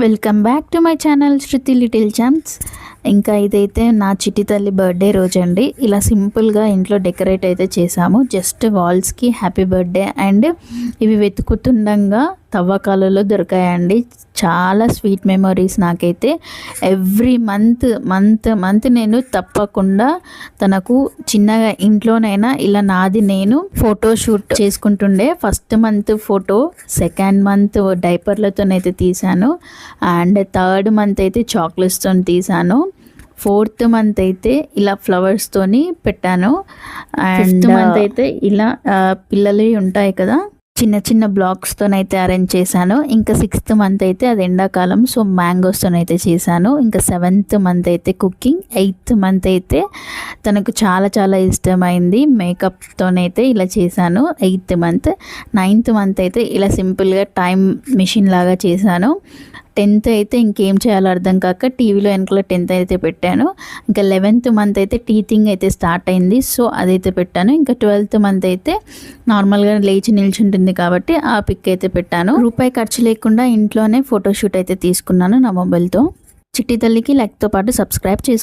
Welcome back to my channel Shruti little champs. ఇంకా ఇదైతే నా చిట్టి తల్లి బర్త్డే రోజు అండి. ఇలా సింపుల్గా ఇంట్లో డెకరేట్ అయితే చేసాము. జస్ట్ వాల్స్కి హ్యాపీ బర్త్డే అండ్ ఇవి వెతుకుతుండగా తవ్వకాలలో దొరికాయండి. చాలా స్వీట్ మెమరీస్ నాకైతే. ఎవ్రీ మంత్ నేను తప్పకుండా తనకు చిన్నగా ఇంట్లోనైనా ఇలా నాది నేను ఫోటో షూట్ చేసుకుంటుండే. First month photo, second month డైపర్లతోనైతే తీశాను అండ్ థర్డ్ మంత్ అయితే చాక్లెట్స్తో తీశాను. ఫోర్త్ మంత్ అయితే ఇలా ఫ్లవర్స్తోని పెట్టాను అండ్ ఫిఫ్త్ మంత్ అయితే ఇలా పిల్లలు ఉంటాయి కదా చిన్న చిన్న బ్లాక్స్తోనైతే అరేంజ్ చేశాను. ఇంకా సిక్స్త్ మంత్ అయితే అది ఎండాకాలం, సో మ్యాంగోస్తోనైతే చేశాను. ఇంకా సెవెంత్ మంత్ అయితే కుకింగ్, ఎయిత్ మంత్ అయితే తనకు చాలా ఇష్టమైంది మేకప్తోనైతే ఇలా చేశాను. ఎయిత్ మంత్, నైన్త్ మంత్ అయితే ఇలా సింపుల్గా టైం మిషన్ లాగా చేశాను. 10th అయితే ఇంకేం చేయాలో అర్థం కాక టీవీలో వెనకలో 10th అయితే పెట్టాను. ఇంకా 11th మంత్ అయితే టీచింగ్ అయితే స్టార్ట్ అయింది, సో అదైతే పెట్టాను. ఇంకా 12th మంత్ అయితే నార్మల్గా లేచి నిల్చుంటుంది కాబట్టి ఆ పిక్ అయితే పెట్టాను. రూపాయి ఖర్చు లేకుండా ఇంట్లోనే ఫోటోషూట్ అయితే తీసుకున్నాను నా మొబైల్తో. చిట్టి తల్లికి లైక్తో పాటు సబ్స్క్రైబ్ చేసుకోండి.